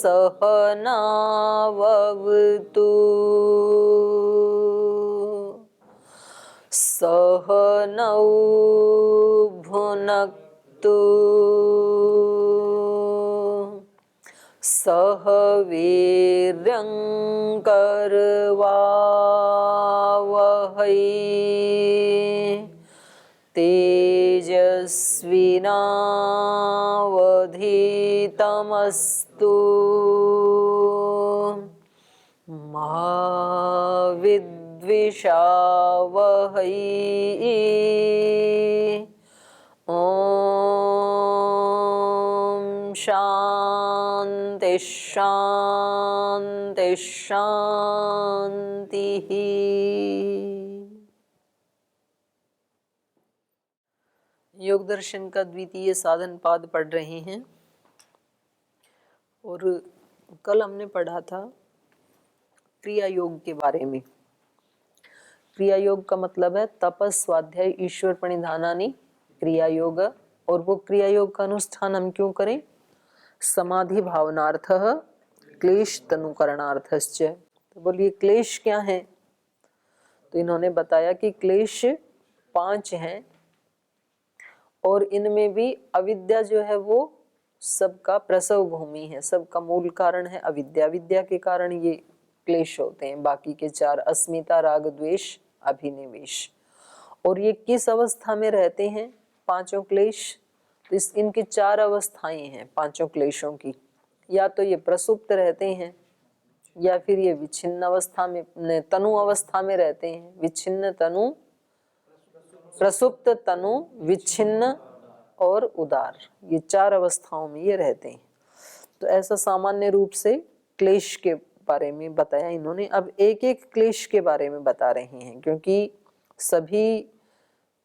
सहनावतु सहनौ भुनक्तु सह वीर्यं करवावहै तेजस्विनावधीतमस्तु मा विद्विषावहै। ओम शांति शांति शांति। योग दर्शन का द्वितीय साधन पाद पढ़ रहे हैं और कल हमने पढ़ा था क्रिया योग के बारे में। क्रिया योग का मतलब है तपस स्वाध्याय ईश्वर प्रणिधानानि क्रिया योग। और वो क्रिया योग का अनुष्ठान हम क्यों करें? समाधि भावनार्थ क्लेश तनुकरणार्थश्च। तो बोलिए क्लेश क्या है? तो इन्होंने बताया कि क्लेश 5 हैं और इनमें भी अविद्या जो है वो सबका प्रसव भूमि है, सबका मूल कारण है अविद्या। विद्या के कारण ये क्लेश होते हैं। बाकी के 4 अस्मिता राग द्वेष अभिनिवेश। और ये किस अवस्था में रहते हैं पांचों क्लेश? तो इनकी 4 अवस्थाएं हैं पांचों क्लेशों की। या तो ये प्रसुप्त रहते हैं या फिर ये विच्छिन्न अवस्था में तनु अवस्था में रहते हैं। विच्छिन्न तनु, प्रसुप्त तनु, विच्छिन्न और उदार, ये 4 अवस्थाओं में ये रहते हैं। तो ऐसा सामान्य रूप से क्लेश के बारे में बताया इन्होंने। अब एक एक क्लेश के बारे में बता रहे हैं क्योंकि सभी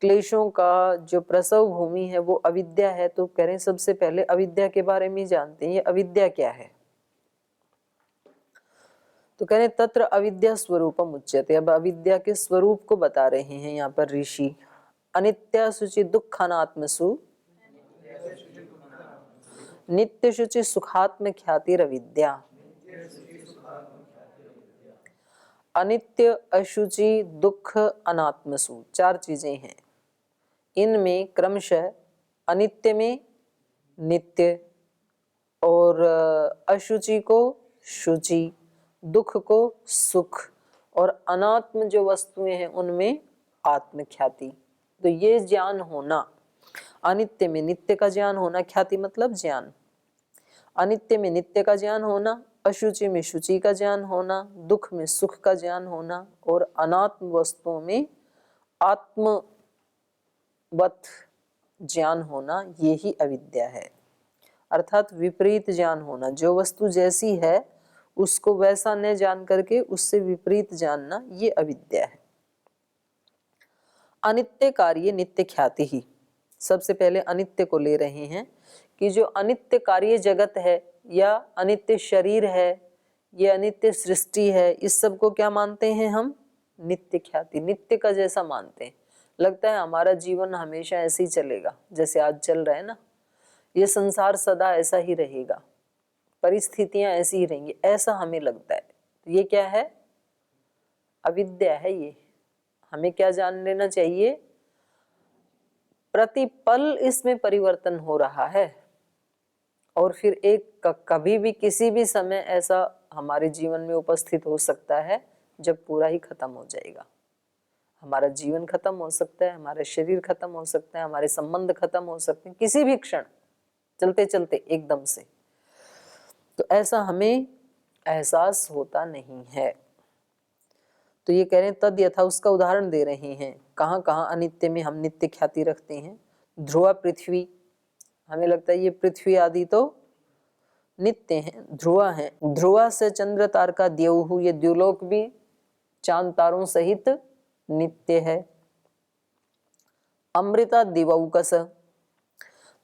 क्लेशों का जो प्रसव भूमि है वो अविद्या है। तो कह रहे हैं सबसे पहले अविद्या के बारे में जानते हैं। ये अविद्या क्या है? तो कह रहे हैं तत्र अविद्या स्वरूपम उच्यते। अब अविद्या के स्वरूप को बता रहे हैं यहाँ पर ऋषि। अनित्या शुचि दुःखानात्मसु नित्य शुचि सुखात्म ख्यातिरविद्या। अनित्य, अशुचि, दुख, अनात्मसु 4 चीजें हैं। इनमें क्रमशः अनित्य में नित्य और अशुचि को शुचि, दुख को सुख और अनात्म जो वस्तुएं हैं उनमें आत्मख्याति। तो ये ज्ञान होना, अनित्य में नित्य का ज्ञान होना, ख्याति मतलब ज्ञान। अनित्य में नित्य का ज्ञान होना, अशुचि में शुचि का ज्ञान होना, दुख में सुख का ज्ञान होना और अनात्म वस्तुओं में आत्मवत ज्ञान होना, ये ही अविद्या है। अर्थात विपरीत ज्ञान होना। जो वस्तु जैसी है उसको वैसा न जान करके उससे विपरीत जानना, ये अविद्या है। अनित्य कार्य नित्य ख्याति ही। सबसे पहले अनित्य को ले रहे हैं कि जो अनित्य कार्य जगत है या अनित्य शरीर है, ये अनित्य सृष्टि है, इस सब को क्या मानते हैं हम? नित्य ख्याति, नित्य का जैसा मानते हैं। लगता है हमारा जीवन हमेशा ऐसे ही चलेगा जैसे आज चल रहा है ना, ये संसार सदा ऐसा ही रहेगा, परिस्थितियां ऐसी ही रहेंगी, ऐसा हमें लगता है। तो ये क्या है? अविद्या है। ये हमें क्या जान लेना चाहिए? प्रतिपल इसमें परिवर्तन हो रहा है और फिर एक कभी भी किसी भी समय ऐसा हमारे जीवन में उपस्थित हो सकता है जब पूरा ही खत्म हो जाएगा। हमारा जीवन खत्म हो सकता है, हमारा शरीर खत्म हो सकता है, हमारे संबंध खत्म हो सकते हैं किसी भी क्षण, चलते चलते एकदम से। तो ऐसा हमें एहसास होता नहीं है। तो ये कह रहे हैं तद यथा, उसका उदाहरण दे रहे हैं। कहाँ कहाँ अनित्य में हम नित्य ख्याति रखते हैं। ध्रुव पृथ्वी, हमें लगता है ये पृथ्वी आदि तो नित्य हैं, ध्रुव हैं। ध्रुव से चंद्र तारका द्यौहु, ये द्युलोक भी चांद तारों सहित नित्य है। अमृता दिवौकस,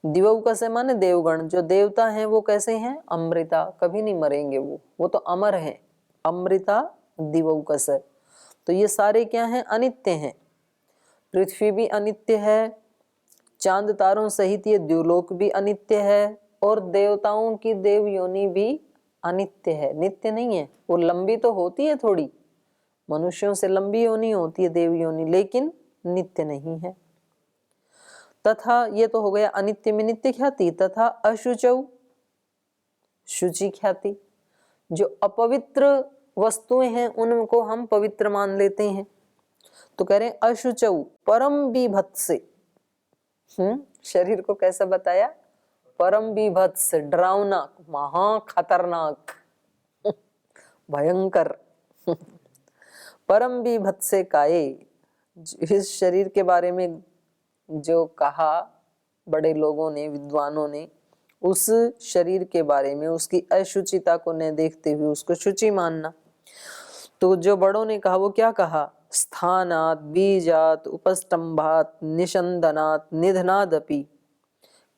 दिवौकस माने देवगण, जो देवता हैं वो कैसे हैं? अमृता, कभी नहीं मरेंगे वो तो अमर हैं। अमृता दिवौकस, तो ये सारे क्या हैं? अनित्य हैं। पृथ्वी भी अनित्य है, चांद तारों सहित ये द्युलोक भी अनित्य है और देवताओं की देव योनि भी अनित्य है, नित्य नहीं है। वो लंबी तो होती है थोड़ी, मनुष्यों से लंबी योनि होती है देव योनि, लेकिन नित्य नहीं है। तथा ये तो हो गया अनित्य में नित्य ख्याति। तथा अशुचौ, शुचि ख्याति, जो अपवित्र वस्तुएं हैं उनको हम पवित्र मान लेते हैं। तो कह रहे हैं अशुचौ परम बीभत्स। शरीर को कैसा बताया? परम बीभत्स, डरावना, महा खतरनाक, भयंकर। परम बीभत्स काये, इस शरीर के बारे में जो कहा बड़े लोगों ने, विद्वानों ने, उस शरीर के बारे में उसकी अशुचिता को न देखते हुए उसको शुचि मानना। तो जो बड़ों ने कहा वो क्या कहा? स्थानात, बीजात, उपस्तंभात, निषंदनात, निधनादपि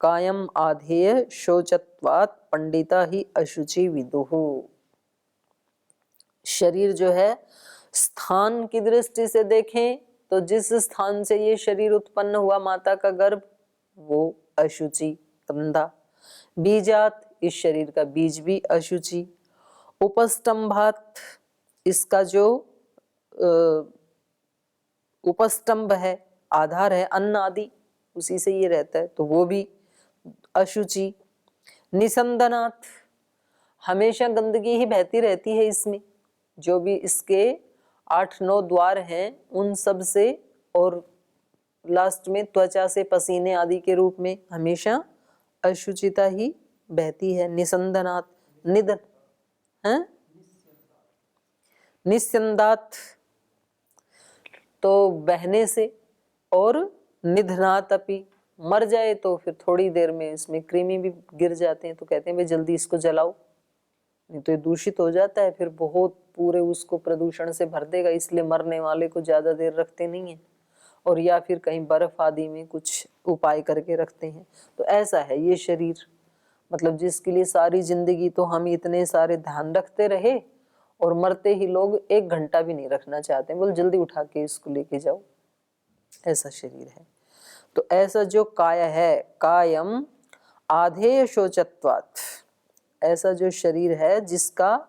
कायम आधेय शोचत्वात् पंडिता ही अशुचि विदुः। शरीर जो है स्थान की दृष्टि से देखें तो जिस स्थान से ये शरीर उत्पन्न हुआ, माता का गर्भ, वो अशुचि, गंदा। बीजात, इस शरीर का बीज भी अशुचि। उपस्तंभात, इसका जो उपस्तंभ है, आधार है, अन्न आदि, उसी से ये रहता है, तो वो भी अशुचि। निसंदनात, हमेशा गंदगी ही बहती रहती है इसमें, जो भी इसके 8-9 द्वार हैं उन सब से, और लास्ट में त्वचा से पसीने आदि के रूप में हमेशा अशुचिता ही बहती है। निसंदनात, निधन है, निस्यंदात तो बहने से, और निधनात अपि, मर जाए तो फिर थोड़ी देर में इसमें कृमि भी गिर जाते हैं, तो कहते हैं भाई जल्दी इसको जलाओ, नहीं तो ये दूषित हो जाता है, फिर बहुत पूरे उसको प्रदूषण से भर देगा, इसलिए मरने वाले को ज्यादा देर रखते नहीं है, और या फिर कहीं बर्फ आदि में कुछ उपाय करके रखते हैं। तो ऐसा है ये शरीर, मतलब जिसके लिए सारी जिंदगी तो हम इतने सारे ध्यान रखते रहे, और मरते ही लोग 1 घंटा भी नहीं रखना चाहते, बोल जल्दी उठा के इसको लेके जाओ, ऐसा शरीर है। तो ऐसा जो काया है, कायम आधेय शोचत्वात्, ऐसा जो शरीर है जिसका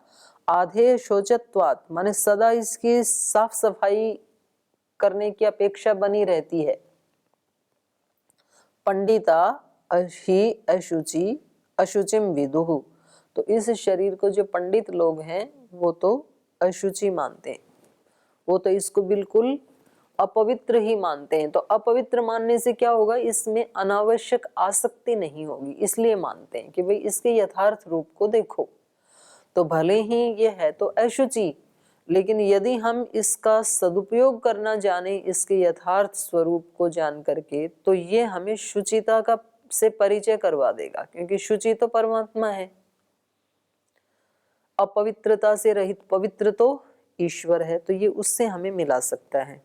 आधेय शोचत्वात् माने सदा इसकी साफ सफाई करने की अपेक्षा बनी रहती है। पंडिता ही अशुचि अशुचिम विदुः, तो इस शरीर को जो पंडित लोग हैं वो तो अशुचि मानते हैं, वो तो इसको बिल्कुल अपवित्र ही मानते हैं। तो अपवित्र मानने से क्या होगा? इसमें अनावश्यक आसक्ति नहीं होगी, इसलिए मानते हैं कि भाई इसके यथार्थ रूप को देखो। तो भले ही ये है तो अशुचि, लेकिन यदि हम इसका सदुपयोग करना जाने, इसके यथार्थ स्वरूप को जान करके, तो ये हमें शुचिता का से परिचय करवा देगा, क्योंकि शुचि तो परमात्मा है, अपवित्रता से रहित पवित्र तो ईश्वर है, तो ये उससे हमें मिला सकता है।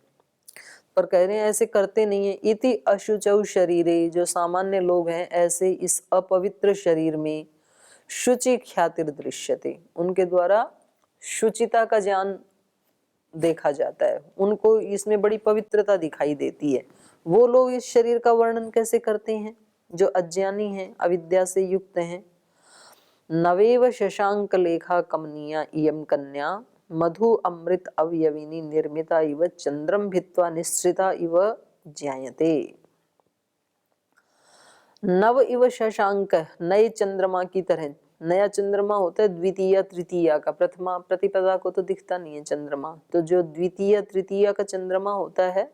पर कह रहे हैं ऐसे करते नहीं है। इति अशुचौ शरीरे, जो सामान्य लोग हैं ऐसे इस अपवित्र शरीर में शुचि ख्यातिर दृश्यते, उनके द्वारा शुचिता का ज्ञान देखा जाता है, उनको इसमें बड़ी पवित्रता दिखाई देती है। वो लोग इस शरीर का वर्णन कैसे करते हैं? जो अज्ञानी हैं, अविद्या से युक्त हैं। नवेव शशांक लेखा कमनीया इयं कन्या मधु अमृत अवयविनी निर्मिता इव चंद्रम भित्वा निश्रिता इव ज्ञायते। नव इव शशांक, नए चंद्रमा की तरह। नया चंद्रमा होता है द्वितीय तृतीया का, प्रथमा प्रतिपदा को तो दिखता नहीं है चंद्रमा, तो जो द्वितीय तृतीया का चंद्रमा होता है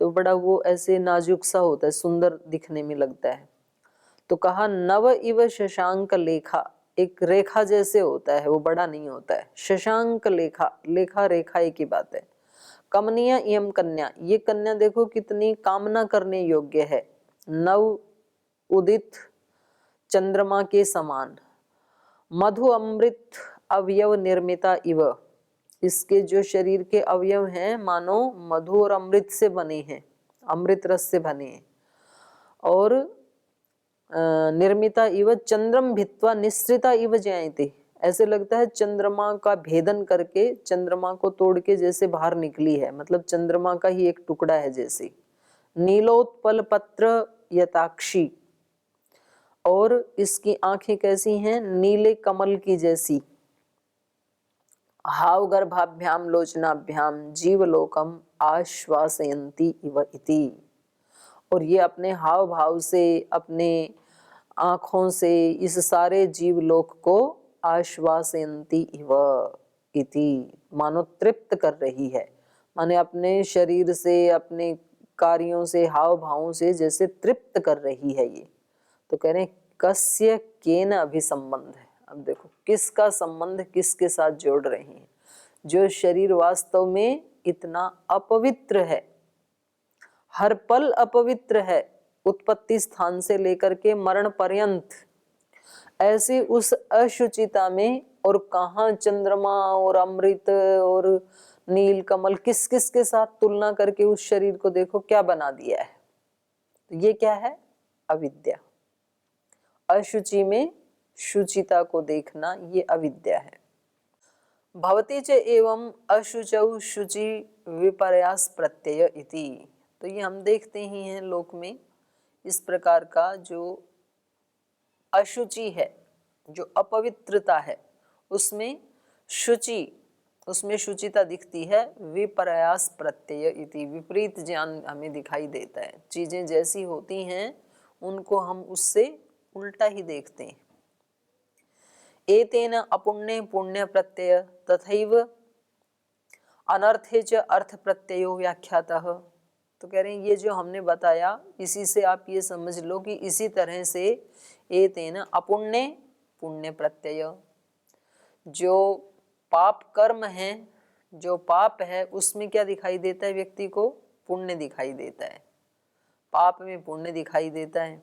तो बड़ा वो ऐसे नाजुक सा होता है, सुंदर दिखने में लगता है। तो कहा नव इव शशांक लेखा, एक रेखा जैसे होता है, वो बड़ा नहीं होता है। शशांक लेखा, लेखा रेखा एक ही बात है। कमनीय इयं कन्या, ये कन्या देखो कितनी कामना करने योग्य है। नव उदित चंद्रमा के समान। मधु अमृत अवयव निर्मिता इव, इसके जो शरीर के अवयव हैं मानो मधु और अमृत से बने हैं, अमृत रस से बने हैं। और निर्मिता इव चंद्रम भित्वा निश्रिता इव ज्ञायते, ऐसे लगता है चंद्रमा का भेदन करके, चंद्रमा को तोड़ के जैसे बाहर निकली है, मतलब चंद्रमा का ही एक टुकड़ा है जैसे। नीलोत्पल पत्र यताक्षी, और इसकी आंखें कैसी हैं? नीले कमल की जैसी। हाव गर्भाभ्याम लोचनाभ्याम जीवलोकम आश्वासयन्ति इव इति। और ये अपने हाव भाव से, अपने आँखों से इस सारे जीवलोक को आश्वासयन्ति इव इति, मानो तृप्त कर रही है, माने अपने शरीर से, अपने कार्यों से, हाव भावों से जैसे तृप्त कर रही है ये। तो कह रहे हैं कस्य केन अभिसंबंध है। अब देखो किसका संबंध किसके साथ जोड़ रहे हैं। जो शरीर वास्तव में इतना अपवित्र है, हर पल अपवित्र है, उत्पत्ति स्थान से लेकर के मरण पर्यंत, ऐसे उस अशुचिता में और कहाँ चंद्रमा और अमृत और नील कमल, किस किस के साथ तुलना करके उस शरीर को देखो क्या बना दिया है। तो ये क्या है? अविद्या। अशुचि में शुचिता को देखना, ये अविद्या है। भवति च एवं अशुचौ शुचि विपर्यास प्रत्यय इति। तो ये हम देखते ही हैं लोक में, इस प्रकार का जो अशुचि है, जो अपवित्रता है, उसमें शुचि, उसमें शुचिता दिखती है। विपर्यास प्रत्यय इति, विपरीत ज्ञान हमें दिखाई देता है। चीजें जैसी होती हैं उनको हम उससे उल्टा ही देखते हैं। एतेन अपुण्ये पुण्य प्रत्यय तथैव अनर्थे च अर्थ प्रत्ययो व्याख्यातः। तो कह रहे हैं ये जो हमने बताया, इसी से आप ये समझ लो कि इसी तरह से एतेन अपुण्ये पुण्य प्रत्यय, जो पाप कर्म है, जो पाप है उसमें क्या दिखाई देता है व्यक्ति को? पुण्य दिखाई देता है, पाप में पुण्य दिखाई देता है।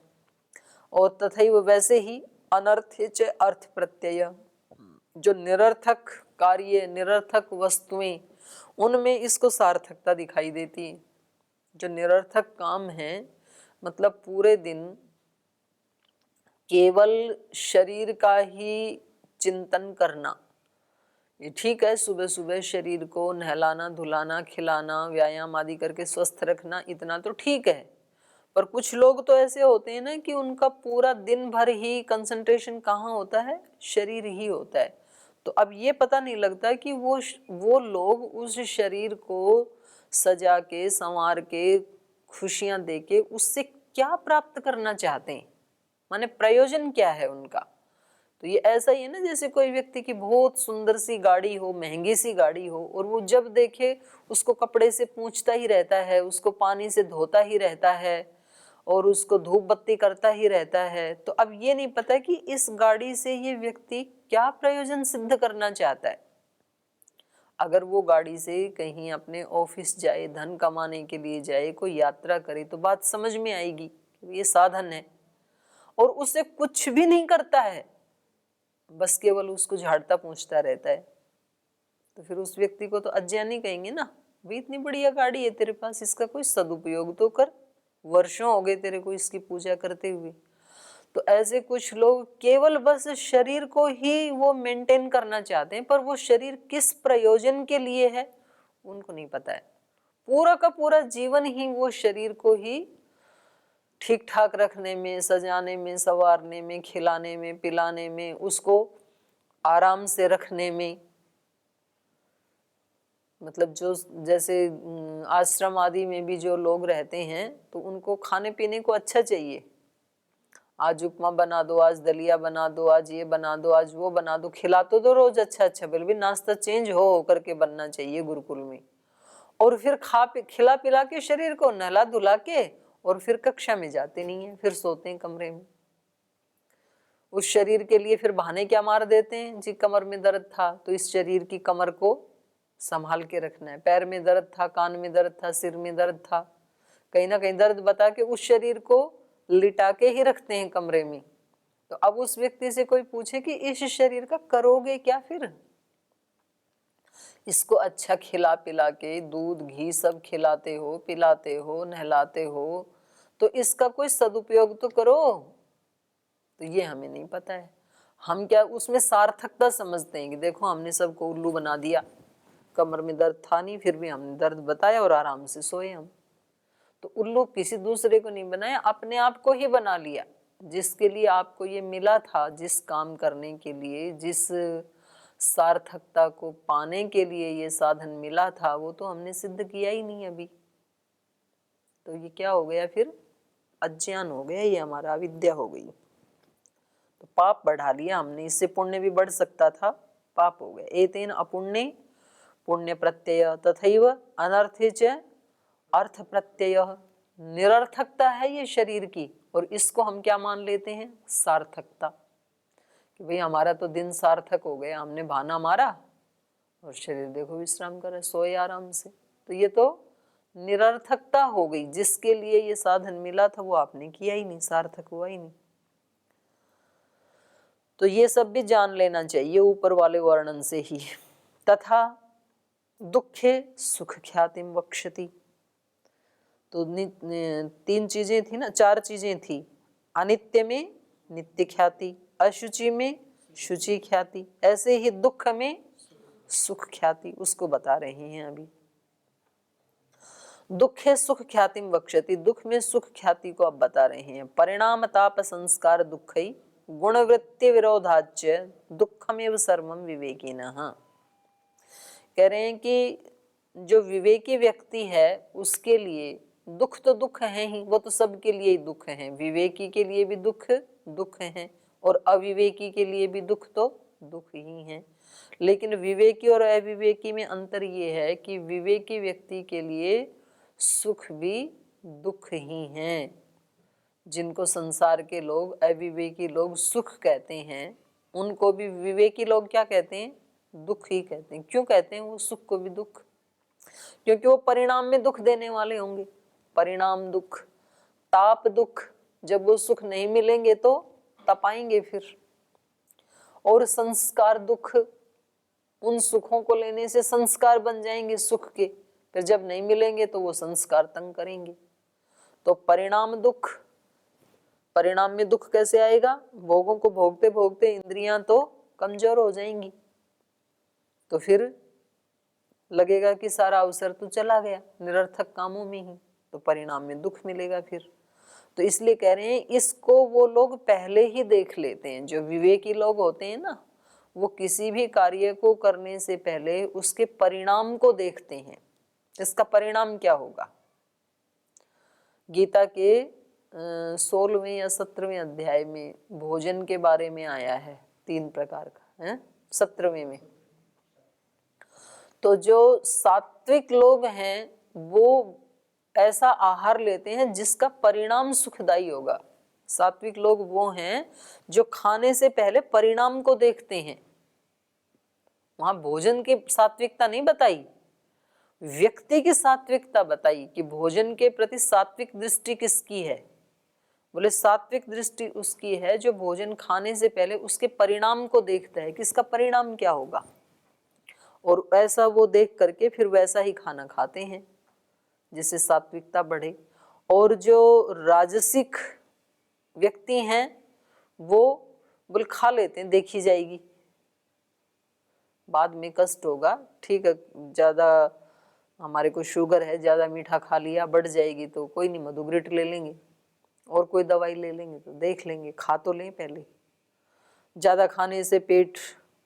और तथैव वैसे ही अनर्थे च अर्थ प्रत्यय, जो निरर्थक कार्य, निरर्थक वस्तुएं, उनमें इसको सार्थकता दिखाई देती है। जो निरर्थक काम है, मतलब पूरे दिन केवल शरीर का ही चिंतन करना, ये ठीक है। सुबह सुबह शरीर को नहलाना, धुलाना, खिलाना, व्यायाम आदि करके स्वस्थ रखना, इतना तो ठीक है। पर कुछ लोग तो ऐसे होते हैं ना कि उनका पूरा दिन भर ही कंसंट्रेशन कहाँ होता है? शरीर ही होता है। तो अब ये पता नहीं लगता कि वो लोग उस शरीर को सजा के, संवार के, खुशियां दे के उससे क्या प्राप्त करना चाहते हैं, माने प्रयोजन क्या है उनका। तो ये ऐसा ही है ना, जैसे कोई व्यक्ति की बहुत सुंदर सी गाड़ी हो, महंगी सी गाड़ी हो, और वो जब देखे उसको कपड़े से पोंछता ही रहता है, उसको पानी से धोता ही रहता है और उसको धूप बत्ती करता ही रहता है। तो अब ये नहीं पता कि इस गाड़ी से ये व्यक्ति क्या प्रयोजन सिद्ध करना चाहता है। अगर वो गाड़ी से कहीं अपने ऑफिस जाए, धन कमाने के लिए जाए, कोई यात्रा करे, तो बात समझ में आएगी कि ये साधन है, और उससे कुछ भी नहीं करता है, बस केवल उसको झाड़ता पोंछता रहता है। तो फिर उस व्यक्ति को तो अज्ञानी कहेंगे ना। भाई इतनी बढ़िया गाड़ी है तेरे पास, इसका कोई सदुपयोग तो कर, वर्षों हो गए तेरे को इसकी पूजा करते हुए। तो ऐसे कुछ लोग केवल बस शरीर को ही वो मेंटेन करना चाहते हैं, पर वो शरीर किस प्रयोजन के लिए है उनको नहीं पता है। पूरा का पूरा जीवन ही वो शरीर को ही ठीक ठाक रखने में, सजाने में, संवारने में, खिलाने में, पिलाने में, उसको आराम से रखने में, मतलब जो जैसे आश्रम आदि में भी जो लोग रहते हैं तो उनको खाने पीने को अच्छा चाहिए। आज उपमा बना दो, आज दलिया बना दो, आज ये बना दो, आज वो बना दो, खिला तो दो रोज अच्छा अच्छा, बिल्कुल नाश्ता चेंज हो करके बनना चाहिए गुरुकुल में। और फिर खिला पिला के शरीर को नहला धुला के और फिर कक्षा में जाते नहीं है, फिर सोते हैं कमरे में। उस शरीर के लिए फिर बहाने क्या मार देते हैं, जी कमर में दर्द था तो इस शरीर की कमर को संभाल के रखना है, पैर में दर्द था, कान में दर्द था, सिर में दर्द था, कहीं ना कहीं दर्द बता के उस शरीर को लिटा के ही रखते हैं कमरे में। तो अब उस व्यक्ति से कोई पूछे कि इस शरीर का करोगे क्या? फिर इसको अच्छा खिला पिला के, दूध घी सब खिलाते हो, पिलाते हो, नहलाते हो, तो इसका कोई सदुपयोग तो करो। तो ये हमें नहीं पता है। हम क्या उसमें सार्थकता समझते हैं कि देखो हमने सबको उल्लू बना दिया, कमर में दर्द था नहीं फिर भी हमने दर्द बताया और आराम से सोए हम। तो उल्लू किसी दूसरे को नहीं बनाया, अपने आप को ही बना लिया। जिसके लिए आपको ये मिला था, जिस काम करने के लिए, जिस सार्थकता को पाने के लिए ये साधन मिला था, वो तो हमने सिद्ध किया ही नहीं अभी। तो ये क्या हो गया फिर? अज्ञान हो गया, ये हमारा अविद्या हो गई। तो पाप बढ़ा लिया हमने, इससे पुण्य भी बढ़ सकता था, पाप हो गया। एतेन अपुण्य पुण्य प्रत्यय तथैव अनर्थे च अर्थ प्रत्यय। निरर्थकता है ये शरीर की, और इसको हम क्या मान लेते हैं? सार्थकता, कि भाई हमारा तो दिन सार्थक हो गया, हमने बहाना मारा और शरीर देखो विश्राम कर रहा है, सोए आराम से। तो ये तो निरर्थकता हो गई, जिसके लिए ये साधन मिला था वो आपने किया ही नहीं, सार्थक हुआ ही नहीं। तो ये सब भी जान लेना चाहिए ऊपर वाले वर्णन से ही। तथा दुखे सुख ख्यातिम वक्षति। तो तीन चीजें थी ना, चार चीजें थी। अनित्य में नित्य ख्याति, अशुचि में शुचि ख्याति, ऐसे ही दुख में सुख ख्याति, उसको बता रहे हैं अभी। दुखे सुख ख्यातिम वक्षति, दुख में सुख ख्याति को अब बता रहे हैं। परिणाम ताप संस्कार दुखई गुणवृत्ति विरोधाच दुखमेव सर्वम विवेकिनः। कह रहे हैं कि जो विवेकी व्यक्ति है उसके लिए दुख तो दुख है ही, वो तो सबके लिए ही दुख है। विवेकी के लिए भी दुख दुख है, और अविवेकी के लिए भी दुख तो दुख ही है। लेकिन विवेकी और अविवेकी में अंतर ये है कि विवेकी व्यक्ति के लिए सुख भी दुख ही है। जिनको संसार के लोग, अविवेकी लोग सुख कहते हैं, उनको भी विवेकी लोग क्या कहते हैं? दुख ही कहते हैं। क्यों कहते हैं वो सुख को भी दुख? क्योंकि वो परिणाम में दुख देने वाले होंगे। परिणाम दुख, ताप दुख, जब वो सुख नहीं मिलेंगे तो तपाएंगे फिर। और संस्कार दुख, उन सुखों को लेने से संस्कार बन जाएंगे सुख के, फिर जब नहीं मिलेंगे तो वो संस्कार तंग करेंगे। तो परिणाम दुख, परिणाम में दुख कैसे आएगा? भोगों को भोगते भोगते इंद्रियां तो कमजोर हो जाएंगी, तो फिर लगेगा कि सारा अवसर तो चला गया निरर्थक कामों में ही, तो परिणाम में दुख मिलेगा फिर। तो इसलिए कह रहे हैं इसको वो लोग पहले ही देख लेते हैं। जो विवेकी लोग होते हैं ना, वो किसी भी कार्य को करने से पहले उसके परिणाम को देखते हैं, इसका परिणाम क्या होगा। गीता के 16वें या 17वें अध्याय में भोजन के बारे में आया है 3 प्रकार का है, 17वें में। तो जो सात्विक लोग हैं वो ऐसा आहार लेते हैं जिसका परिणाम सुखदायी होगा। सात्विक लोग वो हैं जो खाने से पहले परिणाम को देखते हैं। वहां भोजन की सात्विकता नहीं बताई, व्यक्ति की सात्विकता बताई कि भोजन के प्रति सात्विक दृष्टि किसकी है। बोले सात्विक दृष्टि उसकी है जो भोजन खाने से पहले उसके परिणाम को देखता है कि इसका परिणाम क्या होगा, और ऐसा वो देख करके फिर वैसा ही खाना खाते हैं जिससे सात्विकता बढ़े। और जो राजसिक व्यक्ति हैं वो बोल खा लेते हैं, देखी जाएगी, बाद में कष्ट होगा, ठीक है, ज़्यादा हमारे को शुगर है, ज़्यादा मीठा खा लिया, बढ़ जाएगी तो कोई नहीं, मधुग्रिट ले लेंगे और कोई दवाई ले लेंगे, तो देख लेंगे, खा तो लें पहले। ज़्यादा खाने से पेट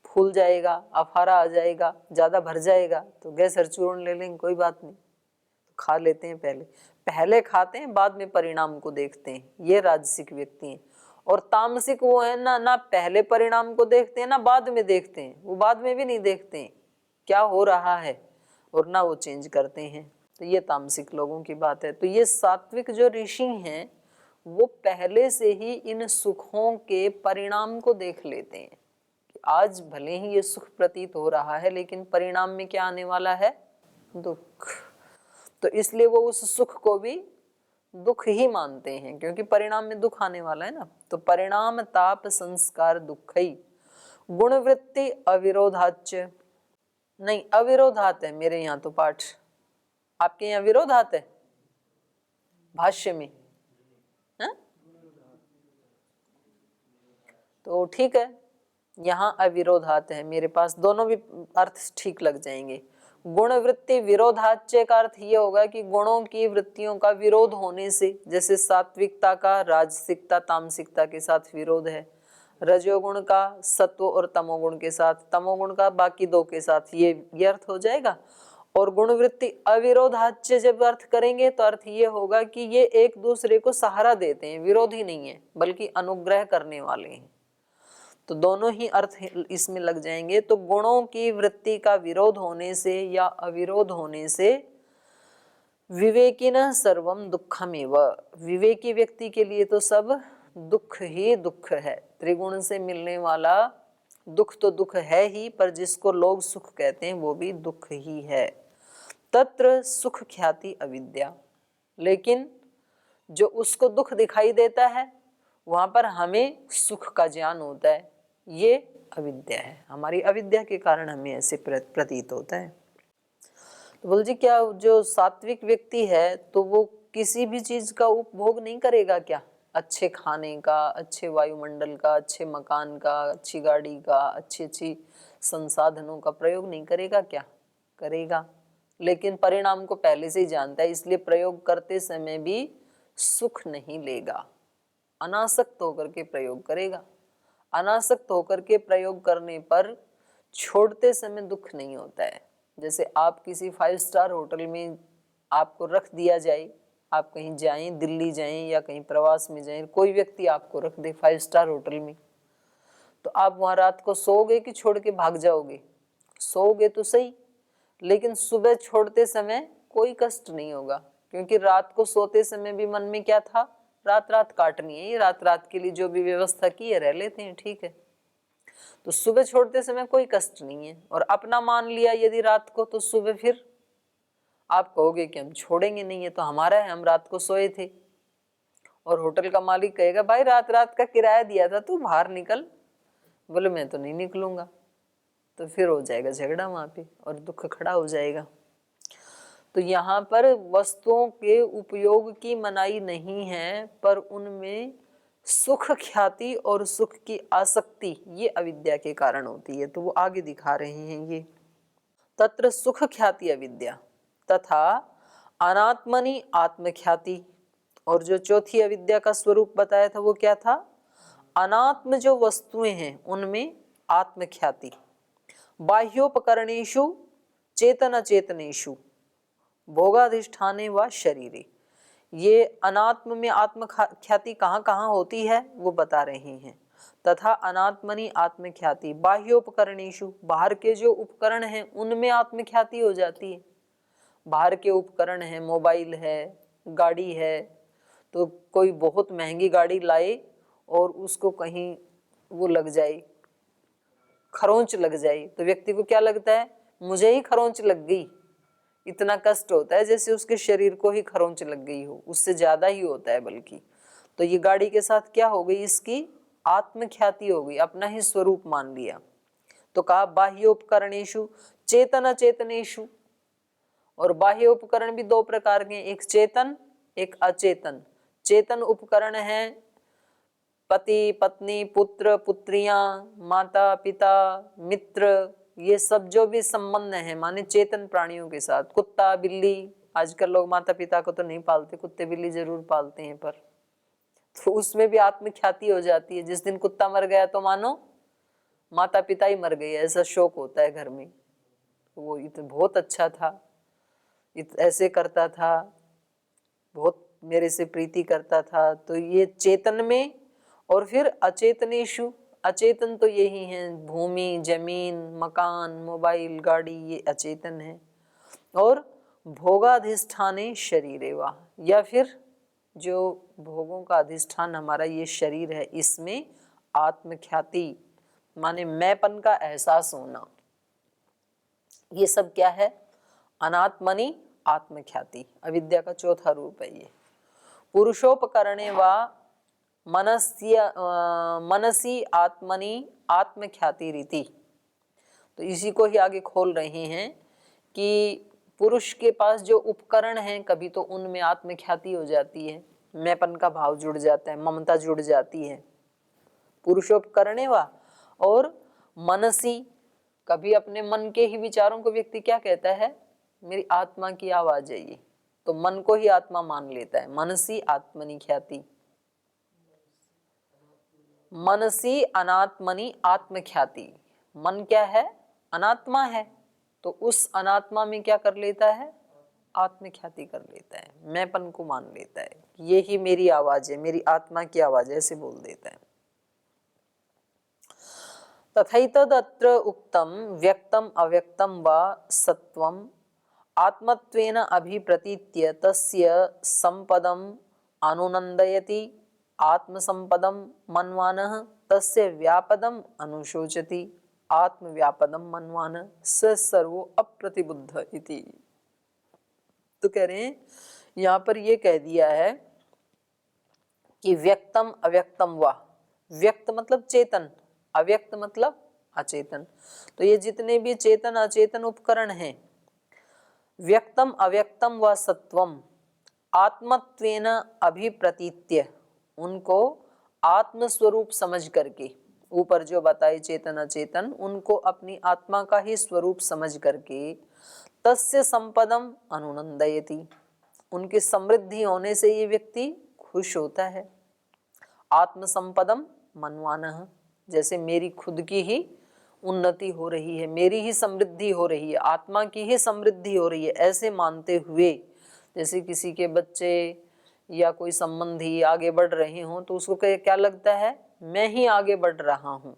फूल जाएगा, अफारा आ जाएगा, ज़्यादा भर जाएगा तो गैस चूर्ण ले लेंगे, कोई बात नहीं, तो खा लेते हैं पहले। पहले खाते हैं, बाद में परिणाम को देखते हैं, ये राजसिक व्यक्ति हैं। और तामसिक वो है ना, ना पहले परिणाम को देखते हैं ना बाद में देखते हैं, वो बाद में भी नहीं देखते हैं क्या हो रहा है, और ना वो चेंज करते हैं। तो ये तामसिक लोगों की बात है। तो ये सात्विक जो ऋषि हैं वो पहले से ही इन सुखों के परिणाम को देख लेते हैं कि आज भले ही ये सुख प्रतीत हो रहा है लेकिन परिणाम में क्या आने वाला है? दुख। तो इसलिए वो उस सुख को भी दुख ही मानते हैं क्योंकि परिणाम में दुख आने वाला है ना। तो परिणाम ताप संस्कार दुखई गुणवृत्ति अविरोधाच, नहीं अविरोधात है मेरे यहाँ तो पाठ, आपके यहाँ विरोधात है भाष्य में है? तो ठीक है, यहाँ अविरोधात है, मेरे पास दोनों भी अर्थ ठीक लग जाएंगे। गुण वृत्ति विरोधाच्य का अर्थ ये होगा कि गुणों की वृत्तियों का विरोध होने से, जैसे सात्विकता का राजसिकता तामसिकता के साथ विरोध है, रजोगुण का सत्व और तमोगुण के साथ, तमोगुण का बाकी दो के साथ, ये अर्थ हो जाएगा। और गुण वृत्ति अविरोधाच्य जब अर्थ करेंगे तो अर्थ ये होगा कि ये एक दूसरे को सहारा देते हैं, विरोधी नहीं है बल्कि अनुग्रह करने वाले हैं। तो दोनों ही अर्थ इसमें लग जाएंगे। तो गुणों की वृत्ति का विरोध होने से या अविरोध होने से विवेकिनः सर्वम दुःखमेव, विवेकी व्यक्ति के लिए तो सब दुख ही दुख है। त्रिगुण से मिलने वाला दुख तो दुख है ही, पर जिसको लोग सुख कहते हैं वो भी दुख ही है। तत्र सुख ख्याति अविद्या, लेकिन जो उसको दुख दिखाई देता है वहां पर हमें सुख का ज्ञान होता है, ये अविद्या है। हमारी अविद्या के कारण हमें ऐसे प्रतीत होता है। तो बोल जी क्या जो सात्विक व्यक्ति है तो वो किसी भी चीज का उपभोग नहीं करेगा क्या? अच्छे खाने का, अच्छे वायुमंडल का, अच्छे मकान का, अच्छी गाड़ी का, अच्छी संसाधनों का प्रयोग नहीं करेगा क्या? करेगा, लेकिन परिणाम को पहले से ही जानता है, इसलिए प्रयोग करते समय भी सुख नहीं लेगा, अनासक्त होकर के प्रयोग करेगा। अनासक्त होकर के प्रयोग करने पर छोड़ते समय दुख नहीं होता है। जैसे आप किसी 5 स्टार होटल में आपको रख दिया जाए, आप कहीं जाएं, दिल्ली जाएं या कहीं प्रवास में जाएं, कोई व्यक्ति आपको रख दे 5 स्टार होटल में, तो आप वहां रात को सोओगे कि छोड़ के भाग जाओगे? सोओगे तो सही, लेकिन सुबह छोड़ते समय कोई कष्ट नहीं होगा, क्योंकि रात को सोते समय भी मन में क्या था? रात काटनी है, रात के लिए जो भी व्यवस्था की है रह लेते हैं, ठीक है। तो सुबह छोड़ते समय कोई कष्ट नहीं है। और अपना मान लिया यदि रात को, तो सुबह फिर आप कहोगे कि हम छोड़ेंगे नहीं, है तो हमारा है, हम रात को सोए थे। और होटल का मालिक कहेगा भाई रात का किराया दिया था, तू बाहर निकल। बोले मैं तो नहीं निकलूंगा, तो फिर हो जाएगा झगड़ा वहां पे और दुख खड़ा हो जाएगा। तो यहाँ पर वस्तुओं के उपयोग की मनाही नहीं है, पर उनमें सुख ख्याति और सुख की आसक्ति ये अविद्या के कारण होती है। तो वो आगे दिखा रहे हैं ये, तत्र सुख ख्याति अविद्या तथा अनात्मनि आत्मख्याति। और जो चौथी अविद्या का स्वरूप बताया था वो क्या था? अनात्म जो वस्तुएं हैं उनमें आत्मख्याति। बाह्योपकरणेषु चेतन अचेतनेषु भोगाधिष्ठाने व शरीरे। ये अनात्म में आत्मख्याति कहाँ कहाँ होती है वो बता रहे हैं। तथा अनात्मनि आत्मख्याति बाह्योपकरणेषु, बाहर के जो उपकरण हैं उनमें आत्मख्याति हो जाती है। बाहर के उपकरण हैं, मोबाइल है, गाड़ी है, तो कोई बहुत महंगी गाड़ी लाए और उसको कहीं वो लग जाए, खरोंच लग जाए, तो व्यक्ति को क्या लगता है? मुझे ही खरोंच लग गई। इतना कष्ट होता है जैसे उसके शरीर को ही खरोंच लग गई हो, उससे ज्यादा ही होता है बल्कि। तो ये गाड़ी के साथ क्या हो गई? इसकी आत्मख्याति हो गई, अपना ही स्वरूप मान लिया। तो कहा बाह्य उपकरणेषु चेतन अचेतनेषु। और बाह्य उपकरण भी दो प्रकार के, एक चेतन एक अचेतन। चेतन उपकरण है पति पत्नी, पुत्र पुत्रियां, माता पिता, मित्र, ये सब जो भी संबंध है माने चेतन प्राणियों के साथ। कुत्ता बिल्ली, आजकल लोग माता पिता को तो नहीं पालते, कुत्ते बिल्ली जरूर पालते हैं, पर तो उसमें भी आत्मख्याति हो जाती है। जिस दिन कुत्ता मर गया तो मानो माता पिता ही मर गए, ऐसा शोक होता है घर में। वो बहुत अच्छा था, ऐसे करता था, बहुत मेरे से प्रीति करता था। तो ये चेतन में। और फिर अचेतनेषु, अचेतन तो यही है, भूमि जमीन मकान मोबाइल गाड़ी, ये अचेतन है। और भोगाधिष्ठाने शरीरे वा, या फिर जो भोगों का अधिष्ठान हमारा ये शरीर है, इसमें आत्मख्याति माने मैंपन का एहसास होना, ये सब क्या है? अनात्मनि आत्मख्याति, अविद्या का चौथा रूप है ये। पुरुषोपकरणे वा मनसी आत्मनि आत्मख्याति रीति। तो इसी को ही आगे खोल रहे हैं कि पुरुष के पास जो उपकरण हैं कभी तो उनमें आत्मख्याति हो जाती है, मैंपन का भाव जुड़ जाता है, ममता जुड़ जाती है। पुरुषोपकरणे वा और मनसी कभी अपने मन के ही विचारों को व्यक्ति क्या कहता है, मेरी आत्मा की आवाज है ये, तो मन को ही आत्मा मान लेता है। मनसी आत्मनि ख्याति, मनसी अनात्मनि आत्मख्याति। मन क्या है, अनात्मा है, तो उस अनात्मा में क्या कर लेता है, आत्मख्याति कर लेता है, मैंपन को मान लेता है, ये ही मेरी आवाज है, मेरी आत्मा की आवाज है, ऐसे बोल देता है। तथैतदत्र उक्तम व्यक्तम अव्यक्तम वा सत्वम आत्मत्वेन अभिप्रतीत्य तस्य संपदम अनुनंदयति आत्मसंपदम मन्वानः तस्य व्यापदम अनुशोचति आत्मव्यापदम मन्वानः स सर्वो अप्रतिबुद्ध इति। तो कह रहे हैं यहाँ पर ये कह दिया है कि व्यक्तम अव्यक्तम वा, व्यक्त मतलब चेतन, अव्यक्त मतलब अचेतन। तो ये जितने भी चेतन अचेतन उपकरण हैं, व्यक्तम अव्यक्तम व सत्वम आत्मत्वेन अभिप्रतीत्य, उनको आत्मस्वरूप समझ करके, ऊपर जो बताए चेतन अचेतन, उनको अपनी आत्मा का ही स्वरूप समझ करके तस्य संपदम अनुनंदयति, उनकी समृद्धि होने से ये व्यक्ति खुश होता है। आत्मसंपदम मन्वानः, जैसे मेरी खुद की ही उन्नति हो रही है, मेरी ही समृद्धि हो रही है, आत्मा की ही समृद्धि हो रही है, ऐसे मानते हुए, जैसे किसी के बच्चे या कोई संबंधी आगे बढ़ रहे हों तो उसको क्या लगता है, मैं ही आगे बढ़ रहा हूँ,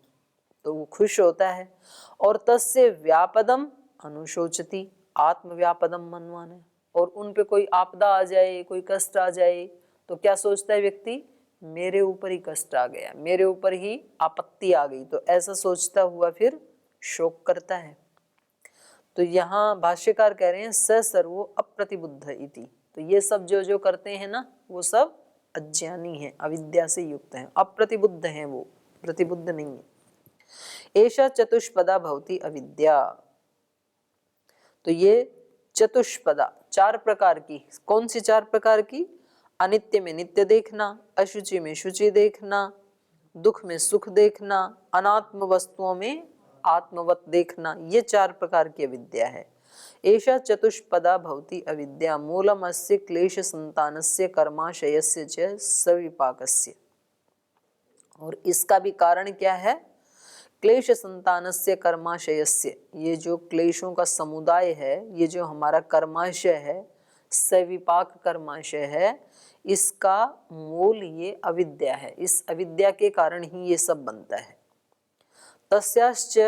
तो वो खुश होता है। और तस्य व्यापदम अनुशोचति आत्मव्यापदम मन्वानः, और उन पे कोई आपदा आ जाए, कोई कष्ट आ जाए तो क्या सोचता है व्यक्ति, मेरे ऊपर ही कष्ट आ गया, मेरे ऊपर ही आपत्ति आ गई, तो ऐसा सोचता हुआ फिर शोक करता है। तो यहाँ भाष्यकार कह रहे हैं स सर्वो अप्रतिबुद्ध इति। तो ये सब जो करते हैं ना, वो सब अज्ञानी हैं, अविद्या से युक्त हैं, अप्रतिबुद्ध हैं, वो प्रतिबुद्ध नहीं है। एषा चतुष्पदा भवति अविद्या। तो ये चतुष्पदा, चार प्रकार की, कौन सी चार प्रकार की, अनित्य में नित्य देखना, अशुचि में शुचि देखना, दुख में सुख देखना, अनात्म वस्तुओं में आत्मवत देखना, ये चार प्रकार की अविद्या है। एषा चतुष्पदा भवति अविद्या मूलम अस्य क्लेश संतानस्य कर्माशयस्य च सविपाकस्य। और इसका भी कारण क्या है, क्लेश संतानस्य कर्माशयस्य, ये जो क्लेशों का समुदाय है, ये जो हमारा कर्माशय है, सविपाक कर्माशय है, इसका मूल ये अविद्या है, इस अविद्या के कारण ही ये सब बनता है। तस्याश्च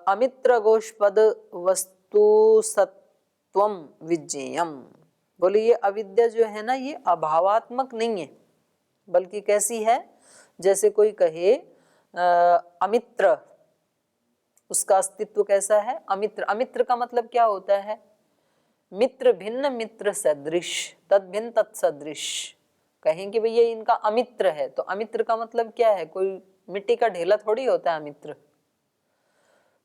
अमित्र गोष्पद वस्तु सत्वम विज्ञेयम। बोले ये अविद्या जो है ना, ये अभावात्मक नहीं है, बल्कि कैसी है, जैसे कोई कहे अमित्र, उसका अस्तित्व कैसा है, अमित्र। अमित्र का मतलब क्या होता है, मित्र भिन्न मित्र सदृश, तद भिन्न तत्सदृश। कहेंगे भैया इनका अमित्र है, तो अमित्र का मतलब क्या है, कोई मिट्टी का ढेला थोड़ी होता है अमित्र।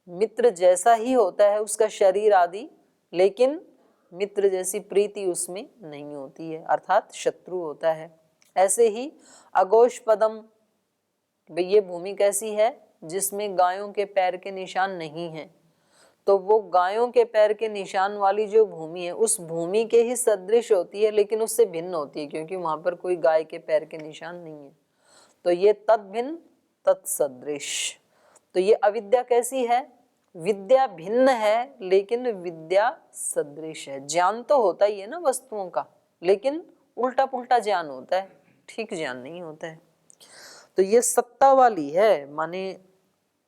मित्र जैसा ही होता है उसका शरीर आदि, लेकिन मित्र जैसी प्रीति उसमें नहीं होती है, अर्थात शत्रु होता है। ऐसे ही अगोष्पदम, ये भूमि कैसी है, जिसमें गायों के पैर के निशान नहीं है, तो वो गायों के पैर के निशान वाली जो भूमि है, उस भूमि के ही सदृश होती है, लेकिन उससे भिन्न होती है, क्योंकि वहां पर कोई गाय के पैर के निशान नहीं है। तो ये तद भिन्न तत्सदृश। तो ये अविद्या कैसी है, विद्या भिन्न है लेकिन विद्या सदृश है। ज्ञान तो होता ही है ना वस्तुओं का, लेकिन उल्टा पुल्टा ज्ञान होता है, ठीक ज्ञान नहीं होता है। तो ये सत्ता वाली है, माने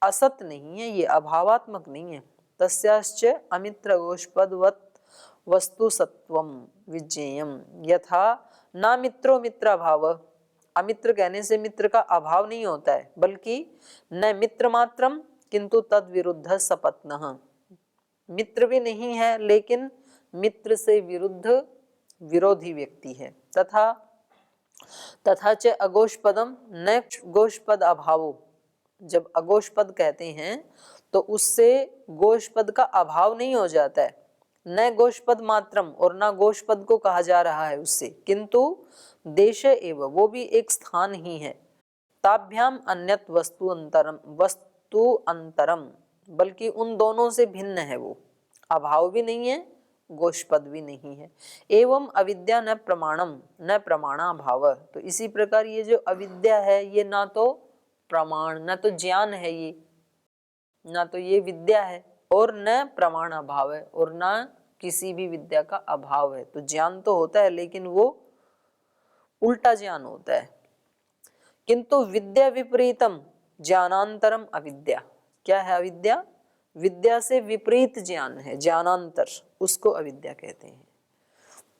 असत नहीं है, ये अभावात्मक नहीं है। तस्याश्च अमित्र गोष्पदवत् वस्तु सत्वम विज्ञेयम यथा ना मित्रो मित्राभाव। अमित्र कहने से मित्र का अभाव नहीं होता है, बल्कि न मित्र मात्रम किंतु तद विरुद्ध सपत्नः, मित्र भी नहीं है लेकिन मित्र से विरुद्ध विरोधी व्यक्ति है। तथा च अगोष्पदम न गोष्पद अभावो। जब अगोष्पद कहते हैं तो उससे गोष्पद का अभाव नहीं हो जाता है, न गोष्पद मात्रम, और न गोष्पद को कहा जा रहा है उससे, किंतु देश एव, वो भी एक स्थान ही है। ताभ्याम अन्यत वस्तु अंतरम बल्कि उन दोनों से भिन्न है वो, अभाव भी नहीं है, गोष्पद भी नहीं है। एवं अविद्या न प्रमाणम न प्रमाणा भाव, तो इसी प्रकार ये जो अविद्या है ये ना तो प्रमाण, ना तो ज्ञान है, ये ना तो ये विद्या है, और न प्रमाण अभाव है, और ना किसी भी विद्या का अभाव है। तो ज्ञान तो होता है लेकिन वो उल्टा ज्ञान होता है। किंतु विद्या विपरीतम ज्ञानांतरम अविद्या, क्या है अविद्या? विद्या से विपरीत ज्ञान है, ज्ञानांतर, उसको अविद्या कहते हैं।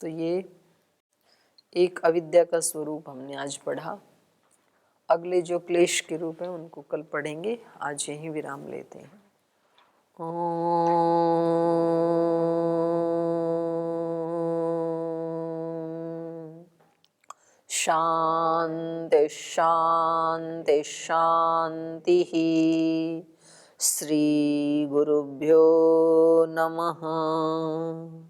तो ये एक अविद्या का स्वरूप हमने आज पढ़ा। अगले जो क्लेश के रूप है उनको कल पढ़ेंगे। आज यहीं विराम लेते हैं। शांति शांति शांति। श्री गुरुभ्यो नमः।